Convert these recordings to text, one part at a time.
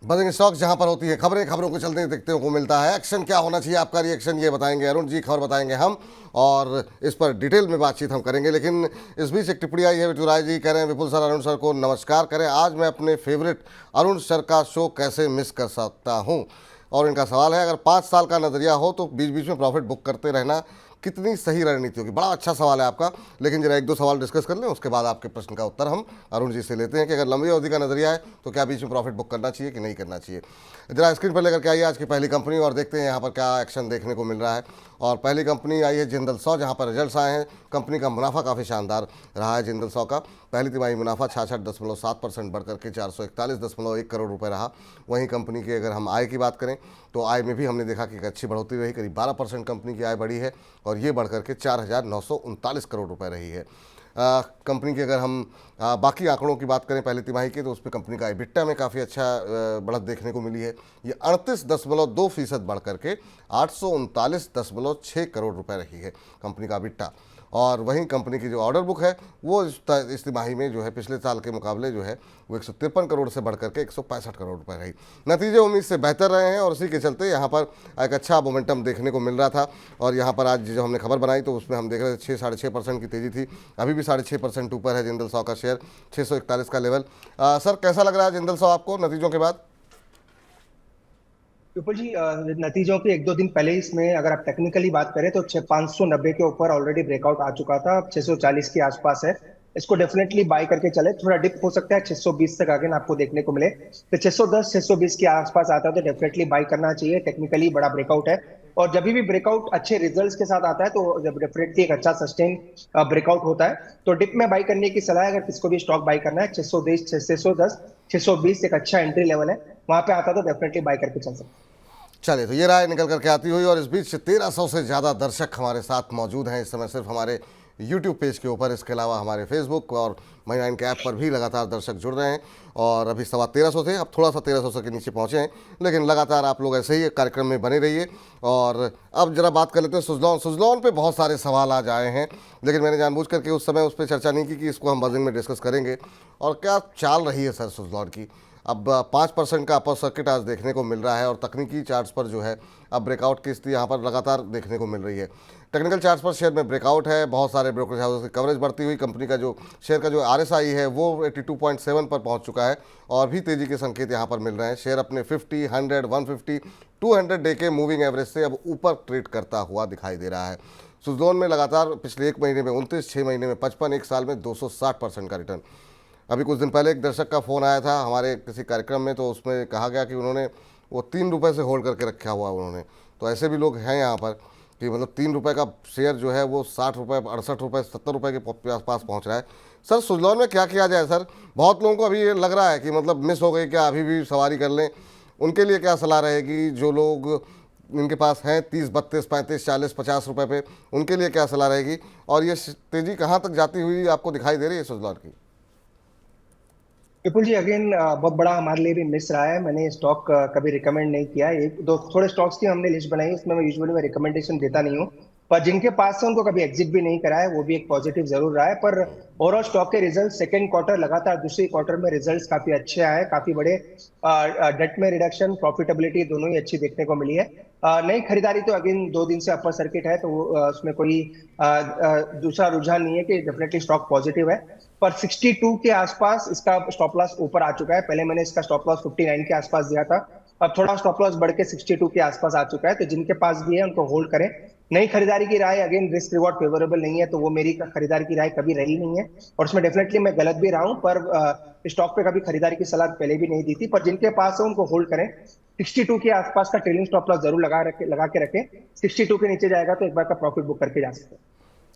बजेंगे stock जहां पर होती है खबरें, खबरों को चलते देखते को मिलता है एक्शन। क्या होना चाहिए आपका रिएक्शन, ये बताएंगे अरुण जी, खबर बताएंगे हम और इस पर डिटेल में बातचीत हम करेंगे। लेकिन इस बीच एक टिप्पणी आई है, विटू राय जी कह रहे हैं विपुल सर अरुण सर को नमस्कार करें, आज मैं अपने फेवरेट अरुण सर का शो कैसे मिस कर सकता हूं। और इनका सवाल है, अगर 5 साल का नजरिया हो तो बीच बीच में प्रॉफिट बुक करते रहना कितनी सही रणनीति होगी। बड़ा अच्छा सवाल है आपका, लेकिन जरा एक दो सवाल डिस्कस कर लें, उसके बाद आपके प्रश्न का उत्तर हम अरुण जी से लेते हैं कि अगर लंबी अवधि का नजरिया है तो क्या बीच में प्रॉफिट बुक करना चाहिए कि नहीं करना चाहिए। जरा स्क्रीन पर लेकर के आइए आज की पहली कंपनी और देखते हैं यहाँ पर क्या एक्शन देखने को मिल रहा है। और पहली कंपनी आई है जिंदल सौ, जहाँ पर रिजल्ट्स आए हैं। कंपनी का मुनाफा काफ़ी शानदार रहा है। जिंदल सौ का पहली तिमाही मुनाफा 66.7% बढ़ करके 441.1 करोड़ रुपए रहा। वहीं कंपनी की अगर हम आय की बात करें तो आय में भी हमने देखा कि एक अच्छी बढ़ोतरी रही, करीब 12% कंपनी की आय बढ़ी है और ये बढ़ करके 4,939 करोड़ रुपए रही है। कंपनी के अगर हम बाकी आंकड़ों की बात करें पहली तिमाही की, तो उसमें कंपनी का EBITDA में काफ़ी अच्छा बढ़त देखने को मिली है। ये 38.2% बढ़ करके 839.6 करोड़ रुपए रही है कंपनी का EBITDA। और वहीं कंपनी की जो ऑर्डर बुक है वो इस तिमाही में जो है पिछले साल के मुकाबले जो है वो 153 करोड़ से बढ़ करके 165 करोड़ रुपए रही। नतीजे उम्मीद से बेहतर रहे हैं और उसी के चलते यहाँ पर एक अच्छा मोमेंटम देखने को मिल रहा था। और यहाँ पर आज जो हमने खबर बनाई तो उसमें हम देख रहे थे 6-6.5% की तेज़ी थी, अभी भी 6.5% ऊपर है जिंदल सौ का शेयर, 641 का लेवल। सर कैसा लग रहा है जिंदल सौ आपको नतीजों के बाद? विपुल जी, नतीजों के एक दो दिन पहले इसमें अगर आप टेक्निकली बात करें तो 590 के ऊपर ऑलरेडी ब्रेकआउट आ चुका था, अब 640 के आसपास है। इसको डेफिनेटली बाय करके चले, थोड़ा डिप हो सकता है 620 तक आगे आपको देखने को मिले, तो 610 620 के आसपास आता है तो डेफिनेटली बाय करना चाहिए। टेक्निकली बड़ा ब्रेकआउट है और जब भी ब्रेकआउट अच्छे रिजल्ट्स के साथ आता है तो जब डेफिनेटली एक अच्छा सस्टेन ब्रेकआउट होता है तो डिप में बाय करने की सलाह है। अगर किसको भी स्टॉक बाय करना है 610 620 एक अच्छा एंट्री लेवल है, वहां पे आता है तो डेफिनेटली बाय करके चल सकते हैं। चलिए, तो ये राय निकल करके आती हुई और इस बीच 1300 से ज़्यादा दर्शक हमारे साथ मौजूद हैं इस समय सिर्फ हमारे यूट्यूब पेज के ऊपर। इसके अलावा हमारे फेसबुक और मनी9 के ऐप पर भी लगातार दर्शक जुड़ रहे हैं और अभी 1350 थे, अब थोड़ा सा 1300 के नीचे पहुंचे हैं, लेकिन लगातार आप लोग ऐसे ही कार्यक्रम में बने रहिए। और अब जरा बात कर लेते हैं सुजलॉन। सुजलॉन पे बहुत सारे सवाल आज आए हैं, लेकिन मैंने जानबूझ करके उस समय उस पर चर्चा नहीं की कि इसको हम बजट में डिस्कस करेंगे। और क्या चाल रही है सर सुजलॉन की? अब 5% का अपर सर्किट आज देखने को मिल रहा है और तकनीकी चार्ट्स पर जो है अब ब्रेकआउट की स्थिति यहाँ पर लगातार देखने को मिल रही है। टेक्निकल चार्ट्स पर शेयर में ब्रेकआउट है, बहुत सारे ब्रोकरेज हाउस की कवरेज बढ़ती हुई, कंपनी का जो शेयर का जो RSI है वो 82.7 पर पहुँच चुका है और भी तेज़ी के संकेत यहाँ पर मिल रहे हैं। शेयर अपने 50, 100, 150, 200 डे के मूविंग एवरेज से अब ऊपर ट्रेड करता हुआ दिखाई दे रहा है। सुजलॉन में लगातार पिछले 1 महीने में 29, 6 महीने में 55, 1 साल में 260% का रिटर्न। अभी कुछ दिन पहले एक दर्शक का फ़ोन आया था हमारे किसी कार्यक्रम में, तो उसमें कहा गया कि उन्होंने वो 3 रुपये से होल्ड करके रखा हुआ उन्होंने। तो ऐसे भी लोग हैं यहाँ पर कि मतलब 3 रुपये का शेयर जो है वो 60 रुपये, 68 रुपये, 70 रुपये के आसपास पहुँच रहा है। सर सुजलॉन में क्या किया जाए सर? बहुत लोगों को अभी ये लग रहा है कि मतलब मिस हो गई, क्या अभी भी सवारी कर लें? उनके लिए क्या सलाह रहेगी जो लोग इनके पास हैं 30, 32, 35, 40, 50 रुपये पे, उनके लिए क्या सलाह रहेगी? और ये तेज़ी कहाँ तक जाती हुई आपको दिखाई दे रही है सुजलॉन की? विपुल जी, अगेन बहुत बड़ा हमारे लिए भी मिस रहा है। मैंने स्टॉक कभी रिकमेंड नहीं किया। एक दो थोड़े स्टॉक्स की हमने लिस्ट बनाई, उसमें मैं यूजुअली मैं रिकमेंडेशन देता नहीं हूँ, पर जिनके पास से उनको कभी एग्जिट भी नहीं करा है वो भी एक पॉजिटिव जरूर रहा है। पर ओवरऑल स्टॉक के रिजल्ट सेकंड क्वार्टर लगातार दूसरी क्वार्टर में रिजल्ट्स काफी अच्छे आए, काफी बड़े डेट में रिडक्शन, प्रॉफिटेबिलिटी दोनों ही अच्छी देखने को मिली है। नई खरीदारी तो अगेन 2 दिन से अपर सर्किट है तो उसमें कोई दूसरा रुझान नहीं है कि डेफिनेटली स्टॉक पॉजिटिव है। पर 62 के आसपास इसका स्टॉप लॉस ऊपर आ चुका है। पहले मैंने इसका स्टॉप लॉस 59 के आसपास दिया था, अब थोड़ा स्टॉप लॉस बढ़ के 62 के आसपास आ चुका है। तो जिनके पास भी है उनको होल्ड करें। नई खरीदारी की राय अगेन रिस्क रिवॉर्ड फेवरेबल नहीं है तो वो मेरी खरीदारी की राय कभी रही नहीं है और उसमें डेफिनेटली मैं गलत भी रहा हूं। पर स्टॉक पे कभी खरीदारी की सलाह पहले भी नहीं दी थी। पर जिनके पास है उनको होल्ड करें। 62 के आसपास का ट्रेलिंग स्टॉप लॉस जरूर लगा के रखें। 62 के नीचे जाएगा तो एक बार का प्रॉफिट बुक करके जा सकते हैं।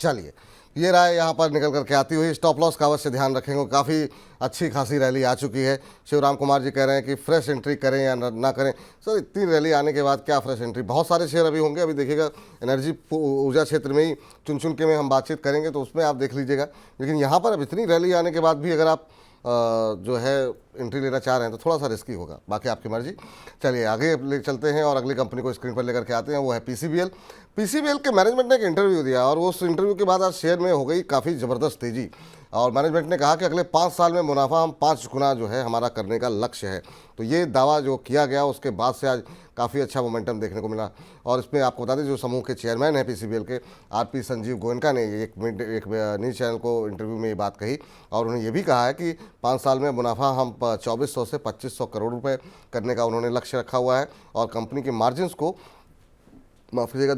चलिए, ये राय यहाँ पर निकल करके आती हुई। स्टॉप लॉस का अवश्य ध्यान रखेंगे। काफ़ी अच्छी खासी रैली आ चुकी है। शिवराम कुमार जी कह रहे हैं कि फ्रेश एंट्री करें या ना करें। सर इतनी रैली आने के बाद क्या फ्रेश एंट्री? बहुत सारे शेयर अभी होंगे, अभी देखिएगा एनर्जी ऊर्जा क्षेत्र में ही चुन चुन के में हम बातचीत करेंगे तो उसमें आप देख लीजिएगा। लेकिन यहाँ पर अब इतनी रैली आने के बाद भी अगर आप जो है एंट्री लेना चाह रहे हैं तो थोड़ा सा रिस्की होगा, बाकी आपकी मर्जी। चलिए आगे ले चलते हैं और अगली कंपनी को स्क्रीन पर लेकर के आते हैं, वो है PCBL। PCBL के मैनेजमेंट ने एक इंटरव्यू दिया और उस इंटरव्यू के बाद आज शेयर में हो गई काफ़ी ज़बरदस्त तेज़ी। और मैनेजमेंट ने कहा कि अगले 5 साल में मुनाफा हम 5 गुना जो है हमारा करने का लक्ष्य है। तो ये दावा जो किया गया उसके बाद से आज काफ़ी अच्छा मोमेंटम देखने को मिला। और इसमें आपको बता दें जो समूह के चेयरमैन हैं पीसीबीएल के आरपी संजीव गोयनका ने एक न्यूज़ चैनल को इंटरव्यू में ये बात कही और उन्होंने ये भी कहा है कि 5 साल में मुनाफा हम 2400 से 2500 करोड़ रुपए करने का उन्होंने लक्ष्य रखा हुआ है और कंपनी के मार्जिन्स को माफ़ कीजिएगा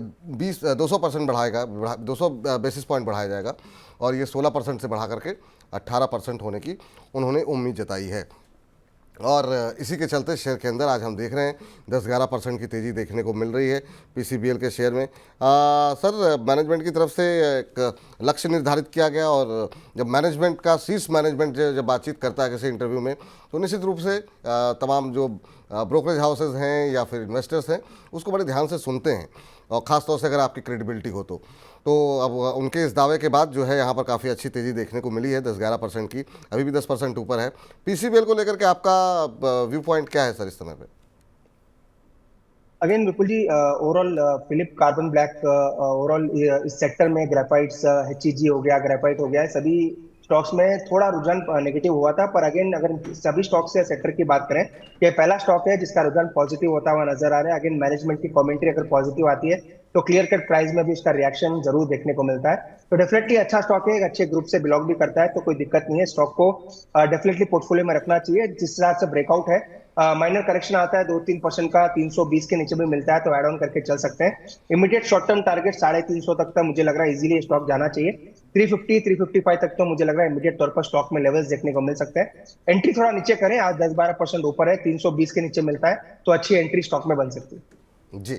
200% बढ़ाएगा, 200 बेसिस पॉइंट बढ़ाया जाएगा और ये 16% से बढ़ा करके 18% होने की उन्होंने उम्मीद जताई है। और इसी के चलते शेयर के अंदर आज हम देख रहे हैं 10-11% की तेज़ी देखने को मिल रही है पीसीबीएल के शेयर में। सर, मैनेजमेंट की तरफ से एक लक्ष्य निर्धारित किया गया और जब मैनेजमेंट का शीर्ष मैनेजमेंट जब बातचीत करता है किसी इंटरव्यू में तो निश्चित रूप से तमाम जो ब्रोकरेज हाउसेज हैं या फिर इन्वेस्टर्स हैं उसको बड़े ध्यान से सुनते हैं और ख़ासतौर से अगर आपकी क्रेडिबिलिटी हो तो अब उनके इस दावे के बाद जो है यहाँ पर काफ़ी अच्छी तेज़ी देखने को मिली है 10-11% की, अभी भी 10% ऊपर है। पीसीबीएल को लेकर के आपका व्यू पॉइंट क्या है सर इस समय पे? Again Vipul ji, overall Phillips carbon black, overall इस सेक्टर में ग्रेफाइट्स, एचईजी हो गया, ग्रेफाइट हो गया, सभी स्टॉक्स में थोड़ा रुझान नेगेटिव हुआ था। पर अगेन अगर सभी स्टॉक्स या सेक्टर की बात करें, ये पहला स्टॉक है जिसका रुझान पॉजिटिव होता हुआ नजर आ रहा है। अगेन मैनेजमेंट की कमेंट्री अगर पॉजिटिव आती है तो क्लियर कट प्राइस में भी उसका रिएक्शन जरूर देखने को मिलता है। तो डेफिनेटली अच्छा स्टॉक है, एक अच्छे ग्रुप से बिलोंग भी करता है, तो कोई दिक्कत नहीं है। स्टॉक को डेफिनेटली पोर्टफोलियो में रखना चाहिए। जिस हिसाब से ब्रेकआउट है, माइनर करेक्शन आता है 2-3% का, 320 के नीचे भी मिलता है तो एड ऑन करके चल सकते हैं। इमीडिएट शॉर्ट टर्म टारगेट 350 तक मुझे लग रहा है इजीली स्टॉक जाना चाहिए। 350-355 तक तो मुझे लग रहा है इमीडिएट तौर पर स्टॉक में लेवल्स देखने को मिल सकते हैं। एंट्री थोड़ा नीचे करें, आज 10-12% ऊपर है, 320 के नीचे मिलता है तो अच्छी एंट्री स्टॉक में बन सकती है। जी,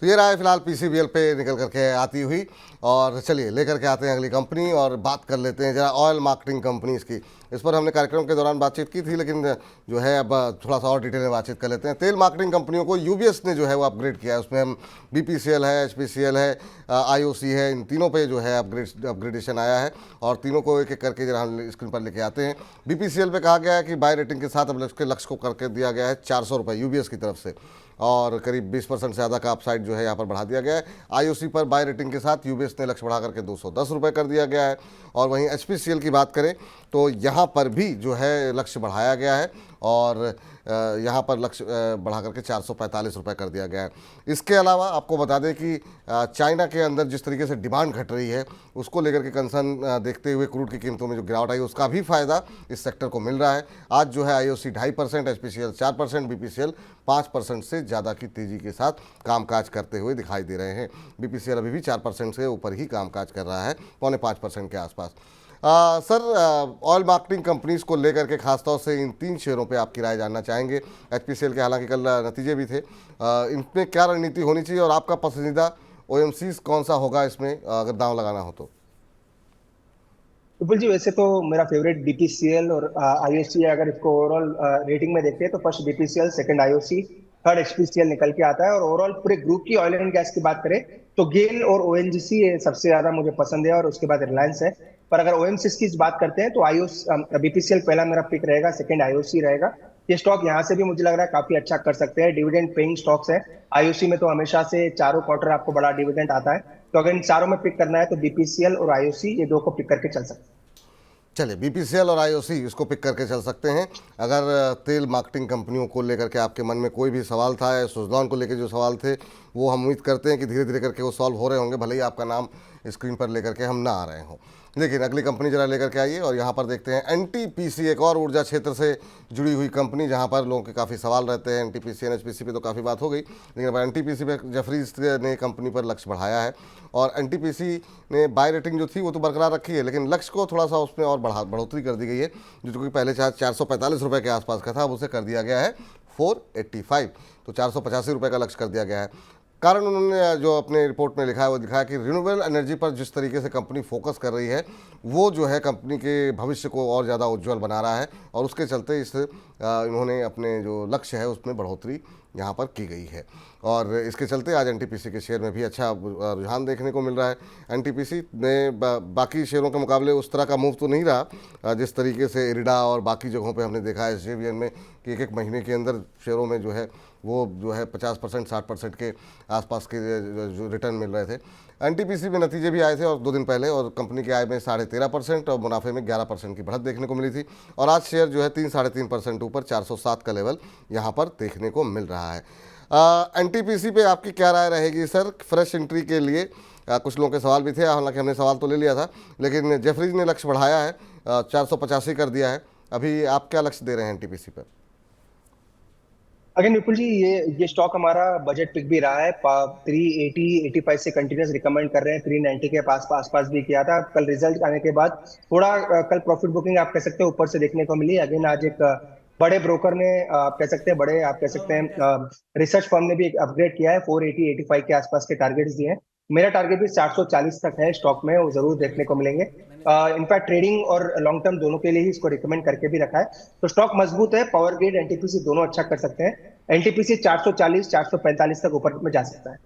तो ये रहा है फिलहाल पीसीबीएल पे निकल करके आती हुई। और चलिए लेकर के आते हैं अगली कंपनी और बात कर लेते हैं जरा ऑयल मार्केटिंग कंपनीज की। इस पर हमने कार्यक्रम के दौरान बातचीत की थी लेकिन जो है अब थोड़ा सा और डिटेल में बातचीत कर लेते हैं। तेल मार्केटिंग कंपनियों को यूबीएस ने जो है वो अपग्रेड किया है। उसमें हम बीपीसीएल है, एचपीसीएल है, आईओसी है, इन तीनों पे जो है अपग्रेडेशन आया है और तीनों को एक एक करके जरा हम स्क्रीन पर लेके आते हैं। बीपीसीएल पे कहा गया है कि बाय रेटिंग के साथ अब उसके लक्ष्य को करके दिया गया है 400 रुपये यूबीएस की तरफ से और करीब 20% से ज़्यादा का अपसाइड जो है यहाँ पर बढ़ा दिया गया है। आईओसी पर बाय रेटिंग के साथ यूबीएस ने लक्ष्य बढ़ा करके 210 रुपये कर दिया गया है। और वहीं एचपीसीएल की बात करें तो यहाँ पर भी जो है लक्ष्य बढ़ाया गया है और यहाँ पर लक्ष्य बढ़ा करके 445 रुपये कर दिया गया है। इसके अलावा आपको बता दें कि चाइना के अंदर जिस तरीके से डिमांड घट रही है उसको लेकर के कंसर्न देखते हुए क्रूड की कीमतों में जो गिरावट आई उसका भी फायदा इस सेक्टर को मिल रहा है। आज जो है आईओसी 2.5%, एचपीसीएल 4%, बीपीसीएल 5% से ज़्यादा की तेज़ी के साथ कामकाज करते हुए दिखाई दे रहे हैं। बीपीसीएल अभी भी 4% से ऊपर ही कामकाज कर रहा है, 4.25% के आसपास। सर, ऑयल मार्केटिंग कंपनीज को लेकर के खासतौर से इन 3 शेयरों पे आपकी राय जानना चाहेंगे। एचपीसीएल के हालांकि कल नतीजे भी थे, इनमें क्या रणनीति होनी चाहिए और आपका पसंदीदा ओएमसीज कौन सा होगा इसमें अगर दांव लगाना हो तो? विपुल जी, वैसे तो मेरा फेवरेट बीपीसीएल और आईओसी है। अगर इसको ओवरऑल रेटिंग में देखते हैं तो first BPCL, second IOC, third HPCL निकल के आता है। और ओवरऑल पूरे ग्रुप की ऑयल एंड गैस की बात करें तो गेल और ओएनजीसी सबसे ज्यादा मुझे पसंद है और उसके बाद रिलायंस है। पर अगर ओएमसीज की बात करते हैं तो आईओसी, बीपीसीएल पहला मेरा पिक रहेगा, सेकंड आईओसी रहेगा। ये स्टॉक यहाँ से भी मुझे लग रहा है काफी अच्छा कर सकते हैं। डिविडेंड पेइंग स्टॉक्स है। आईओसी में तो हमेशा से चारों क्वार्टर आपको बड़ा डिविडेंड आता है, तो अगर इन चारों में पिक करना है तो बीपीसीएल और आईओसी ये दो को पिक करके चल सकते हैं। चलिए, बीपीसीएल और आईओसी इसको पिक करके चल सकते हैं। अगर तेल मार्केटिंग कंपनियों को लेकर के आपके मन में कोई भी सवाल था या सुजलॉन को लेकर जो सवाल थे वो हम उम्मीद करते हैं कि धीरे धीरे करके वो सॉल्व हो रहे होंगे, भले ही आपका नाम स्क्रीन पर लेकर के हम ना आ रहे हों। लेकिन अगली कंपनी जरा लेकर के आइए और यहाँ पर देखते हैं एनटीपीसी, एक और ऊर्जा क्षेत्र से जुड़ी हुई कंपनी जहाँ पर लोगों के काफ़ी सवाल रहते हैं। एनटीपीसी एनएचपीसी पे तो काफ़ी बात हो गई, लेकिन अब एनटीपीसी पे जेफरीज ने कंपनी पर लक्ष्य बढ़ाया है और एनटीपीसी ने बाय रेटिंग जो थी वो तो बरकरार रखी है लेकिन लक्ष्य को थोड़ा सा उसमें और बढ़ोतरी कर दी गई है, जो कि पहले 445 रुपये के आसपास का था, अब उसे कर दिया गया है 485, तो 485 रुपये का लक्ष्य कर दिया गया है। कारण उन्होंने जो अपने रिपोर्ट में लिखा है वो दिखाया कि रिन्यूएबल एनर्जी पर जिस तरीके से कंपनी फोकस कर रही है वो जो है कंपनी के भविष्य को और ज़्यादा उज्जवल बना रहा है और उसके चलते इन्होंने अपने जो लक्ष्य है उसमें बढ़ोतरी यहाँ पर की गई है। और इसके चलते आज एनटीपीसी के शेयर में भी अच्छा रुझान देखने को मिल रहा है। एनटीपीसी ने बाकी शेयरों के मुकाबले उस तरह का मूव तो नहीं रहा जिस तरीके से इरिडा और बाकी जगहों पे हमने देखा है एसजेवीएन में कि एक महीने के अंदर शेयरों में जो है वो जो है 50% 60% के आसपास के जो रिटर्न मिल रहे थे। एनटीपीसी में नतीजे भी आए थे और 2 दिन पहले, और कंपनी के आय में 13.5% और मुनाफे में 11% की बढ़त देखने को मिली थी। और आज शेयर जो है 3-3.5% ऊपर 407 का लेवल यहाँ पर देखने को मिल रहा है। एनटीपीसी पे आपकी क्या राय रहेगी सर फ्रेश एंट्री के लिए? कुछ लोगों के सवाल भी थे, हालांकि हमने सवाल तो ले लिया था, लेकिन जेफरीज ने लक्ष्य बढ़ाया है, 485 कर दिया है। अभी आप क्या लक्ष्य दे रहे हैं एनटीपीसी पर? अगेन विपुल जी, ये स्टॉक हमारा बजट पिक भी रहा है। 380-85 से कंटिन्यूस रिकमेंड कर रहे हैं। 390 के आसपास भी किया था। कल रिजल्ट आने के बाद थोड़ा कल प्रॉफिट बुकिंग आप कह सकते हैं ऊपर से देखने को मिली। अगेन आज एक बड़े ब्रोकर ने आप कह सकते हैं, बड़े आप कह सकते हैं रिसर्च फर्म ने भी एक अपग्रेड किया है। 480-85 के आसपास के टारगेट्स दिए हैं। मेरा टारगेट भी 440 तक है स्टॉक में, वो जरूर देखने को मिलेंगे। इनफैक्ट ट्रेडिंग और लॉन्ग टर्म दोनों के लिए ही इसको रिकमेंड करके भी रखा है। तो स्टॉक मजबूत है। पावर ग्रिड एनटीपीसी दोनों अच्छा कर सकते हैं। एनटीपीसी 440-445 तक ऊपर में जा सकता है।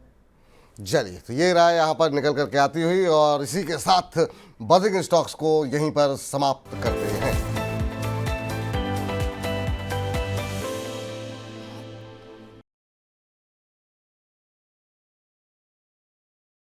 चलिए, तो ये राय यहाँ पर निकल करके आती हुई, और इसी के साथ बजिंग स्टॉक्स को यहीं पर समाप्त करते हैं।